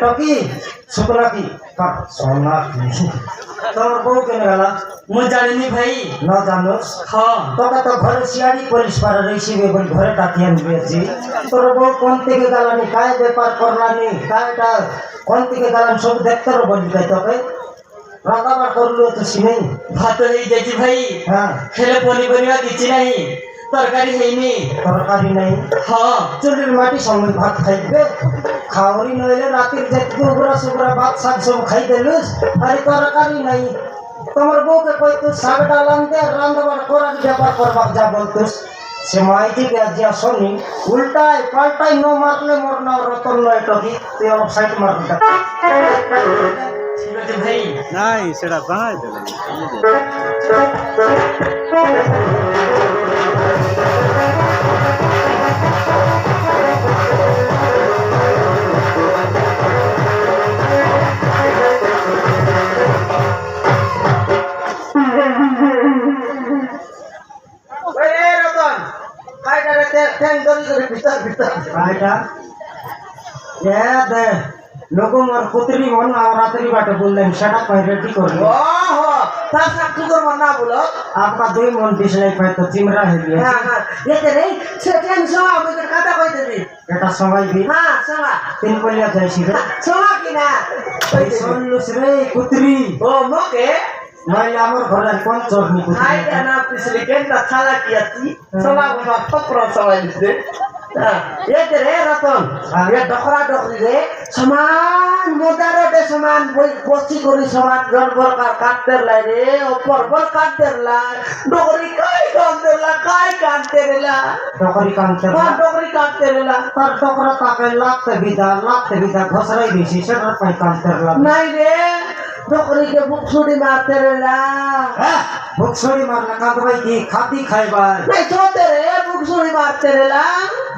टकी शुक्ला की सोना तोर बहू के गला मुझे जानी भाई न जानोस हाँ तो का तो घर सियाड़ी पुलिस पर रही वे बन घर टाकियन बेची तोर बहू कोनते के गला नहीं काय व्यापार करला नहीं कायटा कोनते के गला सब देखतर बन गई तो के रांगाबार करलो तो सी नहीं भात है जेजी भाई हां खेले पनीपरिया किछि नहीं तरकारी है नहीं तरकारी नहीं हाँ चुलिर माटी समय भात खाइबे खावरी नइले रातिर जति उबरा सुबरा भात साग सब खाइ देलुस अरे तरकारी नहीं तमर बहू के कोई तो साग डालन दे रांगाबार कोरा व्यापार करबा जा बोलतुस से माइती के अजिया सोनी उल्टाई पलटाई नो मारले मोरना रतन नय टकी ते अब साइड मार दे ठीक है भाई नहीं सेटा बनाई लोगों मर पुत्री मन रात्रि बाटे बोल सेटा कह रेडी कर लो ओहो तासा कुकर मना बोलो आपका दुई मन दिसलाई पाए तो चिमरा है लिए हां हां ये तेरे सेकेंड सो अब तो खाता कोई देबी बेटा समय भी हां सवा तीन पलिया जाइसी रे सवा किना सोल्लुस रे पुत्री ओ मोके मैले आमर घर कौन चोरनी पुत्री आई ना पिछले केंद्र थाला किया थी सवा को पकड़ सवा दे ये तेरे रतन ये डखरा डखरी रे समान मोदारो दे समान बोई कोची करी समान गड़बड़ का काटते ला रे ऊपर बल काटते ला डोगरी काय काटते ला टोकरी कांते हां डोगरी काटते ला पर टोकरा ताके लागते बिदा घसराई दिसी सेटर पाई कांते ला नहीं रे डोगरी के बुकसुड़ी मारते ला भुक्सोड़ी मारना कांदबाई की खाती खाइबा नहीं छोटे रे बुकसुड़ी मारते ला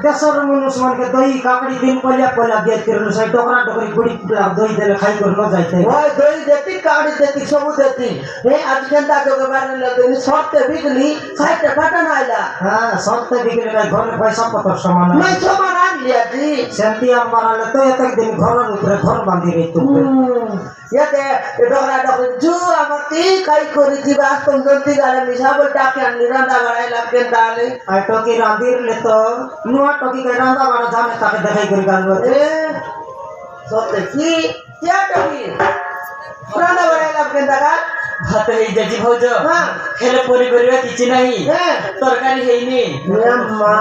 देशर मनुष्य मन के दही काकड़ी दिन पलिया दे तिरलो सही टोकरा टोकरी गुड़ी दही देले खाई कर न जाइते ओए दही देती काकड़ी देती सब देती ए आज केंदा के बारे में लगनी सबते बिकली साइड फटन आइला हां सबते बिगले का घर में पैसा पतर सामान मैं सामान आ लिया जी सेंती माराले तो एक दिन घर ऊपर घर बांधी रही तुम ये डोगरा डोगरी जू अमती कई कोरी जीवास तुम जल्दी गाले मिसाबो टाके निरंदा बड़ाइला केंदा ले आ टोकी रांदीर ले तो नुआ टोकी के रांदा बड़ा जाने ताके देखाई कर गालो ए सोते की क्या टोकी रांदा बड़ाइला केंदा का भात है जेजी भौजो हां खेले पनीपरिया किछि नहीं तरकारी है नहीं अम्मा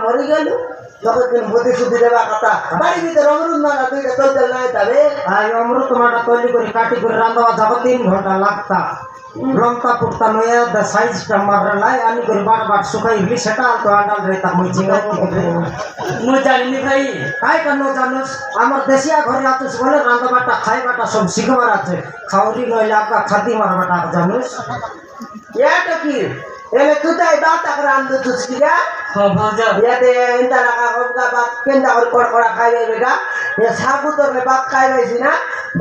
मरि गेलु जब दिन बुद्धि सुद्धि देवा कथा बाड़ी भीतर अमरुद ना दुईटा तल नाही तबे आई अमृत टमाटर तोली करी काटी कर रांदा जब 3 घंटा लगता लंका पुटता नया द साइज टमाटर लाई आनी कर बार सुखाई ली सेटा तो आंडल रहता मुझिंगा मुझे जानी भाई काय करनो जानोस हमर देसिया घर आतुस बोले रांदा बाटा खाई बाटा सब सिखबार आछे खाउरी नइले आपका खादी मार बाटा जानोस या टकी एले तुताई बात अकराम दु तुसकिया हाँ भौजो या दे इंदा लगा होगा बात केंदा और कोड़ा खाइबे बेटा ये साबु तोरले बात खाइबे सिना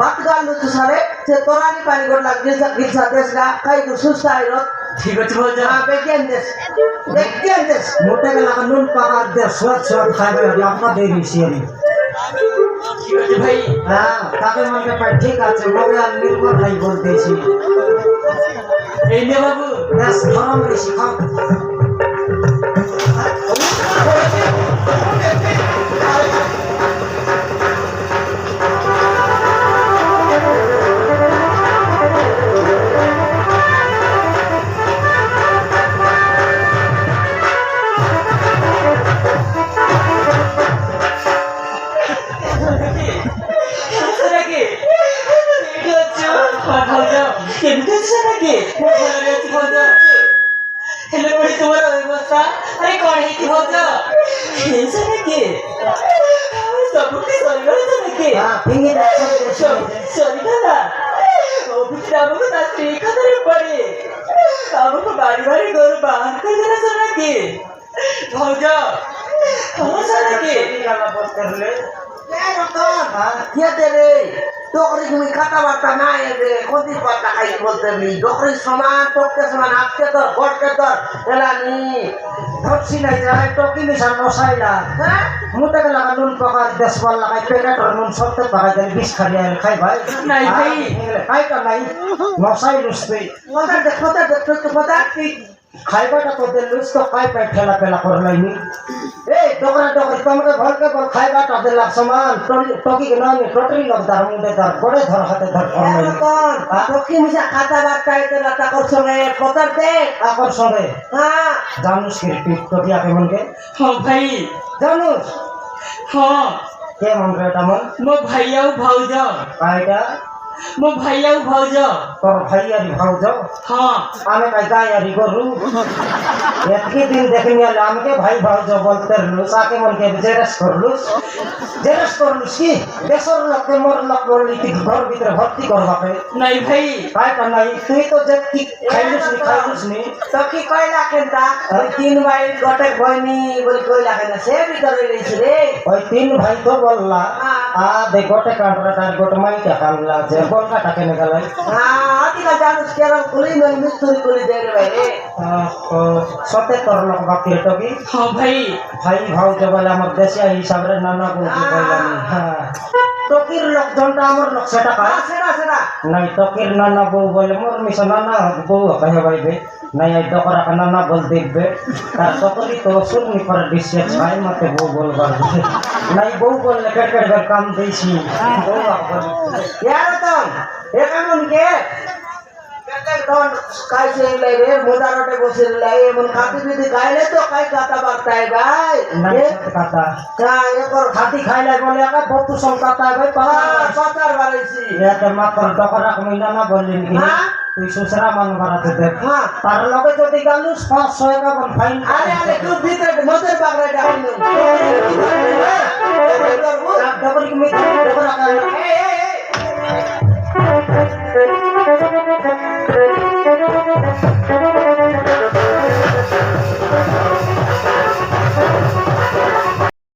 बात गाल दु तुसाले ते तोरानी पानी गोड लाग गिसा देसगा काई को सुस्ताई रो ठीक है भौजो हां बेकेन देस मोटे के लगा नून पका दे स्वच्छ खाइबे अपना देरी सियरी ठीक है भाई हां ताके मन के पर ठीक আছে लोग यार निर्भर नहीं बोलते छी ए ने बाबू बस गरम रे सिखा हेलो बड़ी तुम्हारा व्यवस्था अरे कौन है की भौजो कैसे है के सब के सॉरी के हां फिंगे सॉरी दादा ओ बिचारा को तात्री खतरे पड़े अब को बारी बारी गोर बाहर कर देना सना के भौजो कौन सना के गाना बंद कर ले क्या रतन ये तेरे डोकरी में खाता बाता ना ये दे कोदी पता खाई बोलते मी डोकरी समान टोक के समान आपके तो गोट के तो एला नी ধরছি নাই যারা টকি মিশান নসাইলা হ্যাঁ মুটে লাগা নুন পাকার দেশবাল লাগাই প্যাকেটর নুন সবতে পাকাই দেন বিষ খালি আর খাই ভাই নাই ভাই। খাইটা নাই নসাই লুসতে কথা দেখ কথা কি খাইবাটা তো দে লুস তো খাই পাই ঠেলা পেলা করে লাইনি এই ডকরা ডকরি তোমাকে ভলকে বল খাইবাটা দে লাগ সমান টকি কে নয় টোটরি লগ দার মুটে দার গড়ে ধর হাতে ধর করে লাইনি এখন তোকে মিশা খাতা বার্তা এতে রাতা করছ রে কথা দেখ আকর্ষণ রে হ্যাঁ জানুস কি টকি আকে মনকে হ্যাঁ ভাই জানুস হ্যাঁ কে মন রে এটা মন ମୋ ଭାଇ ଆଉ ଭାଉଜ কাইটা ମୋ ଭାଇ ଆଉ ଭାଉଜ তোর ভাই আরি ভাউজ ହଁ আমি কাই গাই আরি গরু একই দিন দেখনি আলে আমাকে ভাই ভাউজ বলতে রলুস আকে মনকে জেরাস করলুস কি দেশর লোককে মোর লোক বললি কি ঘর ভিতরে ভর্তি করবাকে ନାଇଁ ଭାଇ কাইটা নাই তুই তো যে কি খাইলুস নি তো কি কইলা কেনটা ওই তিন ভাই গটে বইনি বলি কইলা কেন সে ভিতরে রইছে রে ওই তিন ভাই তো বললা দে গোটে কাঁটরা তার গোটে মাইটা কামলা যে বলকাটা কেনে গেলাই হ্যাঁ আতিকা জানুস কেরম কুলি নই মিস্ত্রি কুলি দে রে ভাই রে সতে তোর লোক বাকি টকি ହଁ ଭାଇ ভাই ভাউজ বলে আমার দেশে হিসাবে নানা বলতে বললাম হ্যাঁ টকির লোকজনটা আমার লোক সেটা কাজ সেটা নাই টকির নানা বউ বলে মোর মিশা নানা বউ কহে বাইবে নাই এই ডকরা কা নানা বল দেখবে তার টকরি তো শুননি পরে ডিসে ছাই মতে বউ বলবার নাই বউ বললে পেট কাম দিয়েছি বউ বলে यार तन এমন কে কেতে তন কাইছে রে মোদারটে বসে লাই এমন খাতি বিদি খাইলে তো কাই কথা বার্তায় ভাই নাই সত্যি কথা না একর খাতি খাইলে বলে একা বতু সংকাতা ভাই পালা পাতার বাড়াইছি এতে মাত্র ডকরা কমি নানা বললেন কি হ্যাঁ? তুই সুসরা মান বাড়াতে দেখ হ্যাঁ তার লগে যদি গালুস 500 টাকা বল ফাইন আরে আরে তুই ভিতরে মতের বাগড়া ডাইলো ডকরি কি মিথ্যা ডকরা এ